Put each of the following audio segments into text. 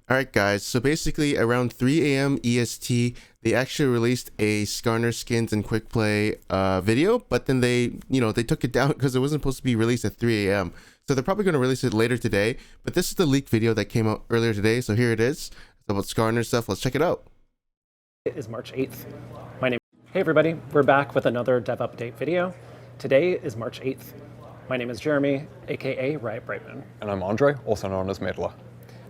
All right, guys. So basically, around 3 a.m. EST, they actually released a Skarner skins and quick play video, but then they took it down because it wasn't supposed to be released at 3 a.m. So they're probably going to release it later today. But this is the leak video that came out earlier today. So here it is. It's about Skarner stuff. Let's check it out. It is March 8th. Hey everybody, we're back with another dev update video. Today is March 8th. My name is Jeremy, aka Riot Brightman. And I'm Andre, also known as Meddler.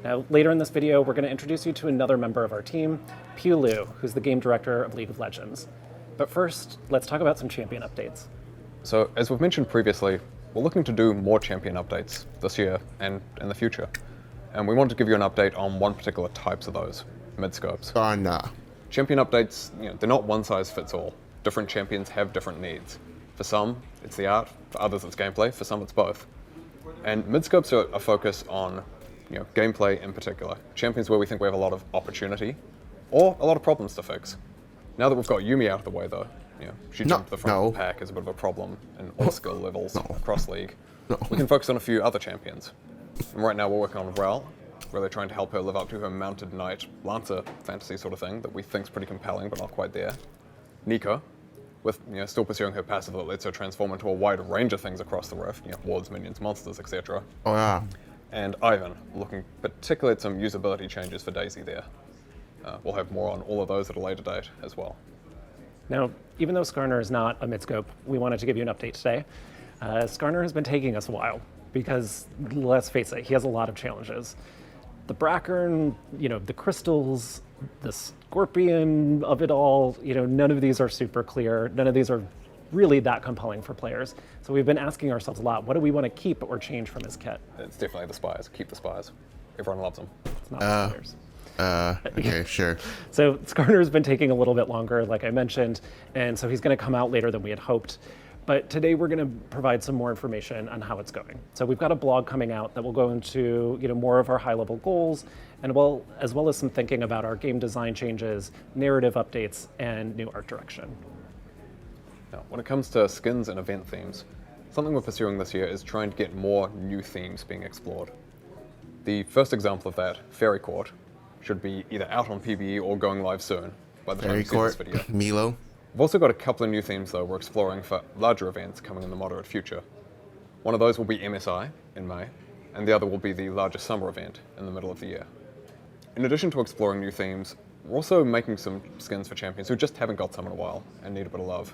Now, later in this video, we're going to introduce you to another member of our team, Pew Liu, who's the game director of League of Legends. But first, let's talk about some champion updates. So, as we've mentioned previously, we're looking to do more champion updates this year and in the future. And we want to give you an update on one particular types of those, mid-scopes. Skarner. Champion updates, they're not one size fits all. Different champions have different needs. For some, it's the art, for others it's gameplay, for some it's both. And mid-scopes are a focus on gameplay in particular. Champions where we think we have a lot of opportunity or a lot of problems to fix. Now that we've got Yuumi out of the way though, she jumped the front of the pack is a bit of a problem in all skill levels across League. We can focus on a few other champions. And right now we're working on Rel, really trying to help her live up to her mounted knight, lancer fantasy sort of thing that we think's pretty compelling but not quite there. Nico, with still pursuing her passive that lets her transform into a wide range of things across the rift, wards, minions, monsters, etc. Oh yeah. And Ivern, looking particularly at some usability changes for Daisy there. We'll have more on all of those at a later date as well. Now, even though Skarner is not a mid-scope, we wanted to give you an update today. Skarner has been taking us a while because, let's face it, he has a lot of challenges. The Brackern, the crystals, the scorpion of it all, none of these are super clear. None of these are really that compelling for players. So we've been asking ourselves a lot, what do we want to keep or change from his kit? It's definitely the Spires. Keep the Spires. Everyone loves them. It's not the Spires. Okay, sure. So Skarner has been taking a little bit longer, like I mentioned, and so he's going to come out later than we had hoped. But today we're going to provide some more information on how it's going. So we've got a blog coming out that will go into more of our high-level goals, and as well as some thinking about our game design changes, narrative updates, and new art direction. Now, when it comes to skins and event themes, something we're pursuing this year is trying to get more new themes being explored. The first example of that, Fairy Court, should be either out on PBE or going live soon by the time you see this video. Milo. We've also got a couple of new themes though we're exploring for larger events coming in the moderate future. One of those will be MSI in May, and the other will be the larger summer event in the middle of the year. In addition to exploring new themes, we're also making some skins for champions who just haven't got some in a while and need a bit of love.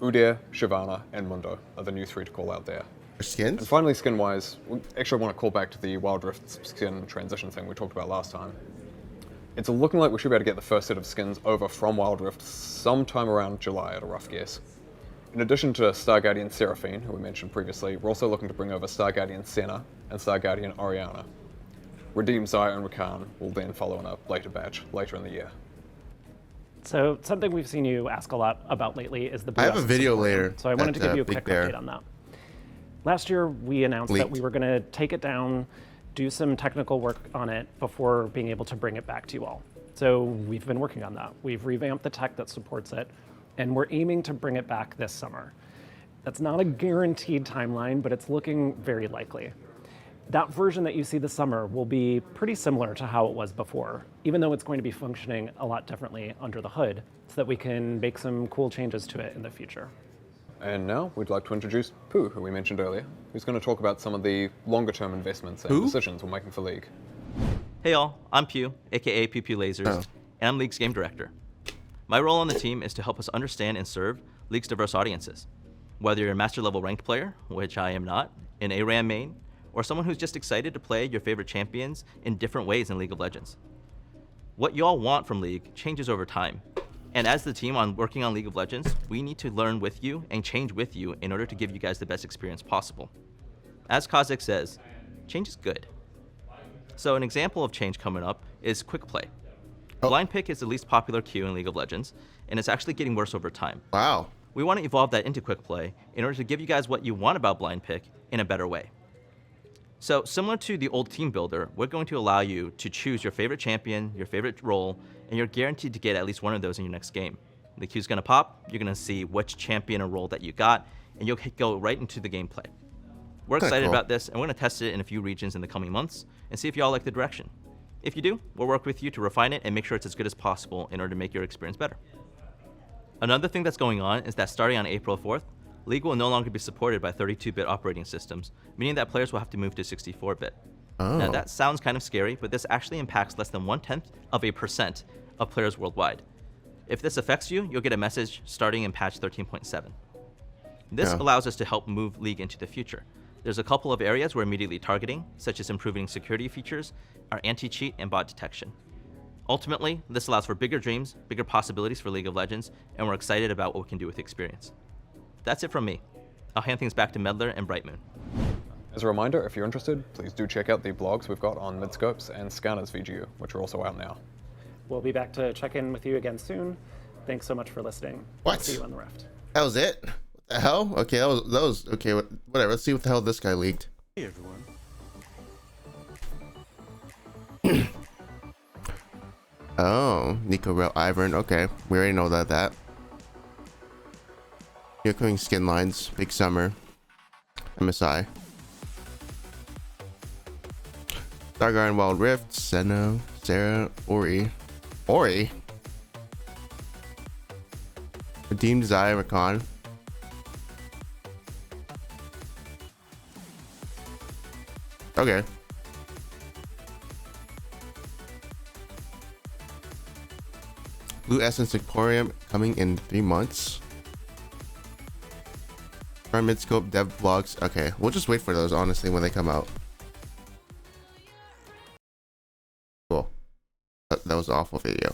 Udyr, Shyvana, and Mundo are the new three to call out there. Skins? And finally, skin-wise, we actually want to call back to the Wild Rift skin transition thing we talked about last time. It's looking like we should be able to get the first set of skins over from Wild Rift sometime around July at a rough guess. In addition to Star Guardian Seraphine, who we mentioned previously, we're also looking to bring over Star Guardian Senna and Star Guardian Oriana. Redeem Xayah and Rakan will then follow in a later batch later in the year. So something we've seen you ask a lot about lately is the I have a video later. So I wanted to give you a quick update on that. Last year, we announced that we were going to take it down, do some technical work on it before being able to bring it back to you all. So we've been working on that. We've revamped the tech that supports it, and we're aiming to bring it back this summer. That's not a guaranteed timeline, but it's looking very likely. That version that you see this summer will be pretty similar to how it was before, even though it's going to be functioning a lot differently under the hood, so that we can make some cool changes to it in the future. And now we'd like to introduce Pooh, who we mentioned earlier, who's going to talk about some of the longer-term investments and decisions we're making for League. Hey y'all, I'm Pew, aka Pew Pew Lasers, and I'm League's game director. My role on the team is to help us understand and serve League's diverse audiences. Whether you're a master level ranked player, which I am not, an ARAM main, or someone who's just excited to play your favorite champions in different ways in League of Legends. What y'all want from League changes over time. And as the team working on League of Legends, we need to learn with you and change with you in order to give you guys the best experience possible. As Kazik says, change is good. So an example of change coming up is quick play. Blind pick is the least popular queue in League of Legends, and it's actually getting worse over time. Wow. We want to evolve that into quick play in order to give you guys what you want about blind pick in a better way. So similar to the old team builder, we're going to allow you to choose your favorite champion, your favorite role, and you're guaranteed to get at least one of those in your next game. The queue's gonna pop, you're gonna see which champion or role that you got, and you'll go right into the gameplay. We're excited about this, and we're gonna test it in a few regions in the coming months and see if y'all like the direction. If you do, we'll work with you to refine it and make sure it's as good as possible in order to make your experience better. Another thing that's going on is that starting on April 4th, League will no longer be supported by 32-bit operating systems, meaning that players will have to move to 64-bit. Oh. Now that sounds kind of scary, but this actually impacts less than 0.1% of players worldwide. If this affects you, you'll get a message starting in patch 13.7. This allows us to help move League into the future. There's a couple of areas we're immediately targeting, such as improving security features, our anti-cheat, and bot detection. Ultimately, this allows for bigger dreams, bigger possibilities for League of Legends, and we're excited about what we can do with the experience. That's it from me. I'll hand things back to Medler and Brightmoon. As a reminder, if you're interested, please do check out the blogs we've got on Midscopes and Skarner's VGU, which are also out now. We'll be back to check in with you again soon. Thanks so much for listening. What? See you on the Rift. That was it? What the hell? Okay, that was okay. Whatever. Let's see what the hell this guy leaked. Hey everyone. Oh, Nico Rel Ivern. Okay, we already know that. New coming skin lines. Big Summer. MSI. Stargarden Wild Rift. Senna. Sarah. Ori. Redeemed Zaya Rakan. Okay. Blue Essence Emporium coming in 3 months. Our Midscope dev vlogs. Okay, we'll just wait for those honestly when they come out. Cool. That was an awful video.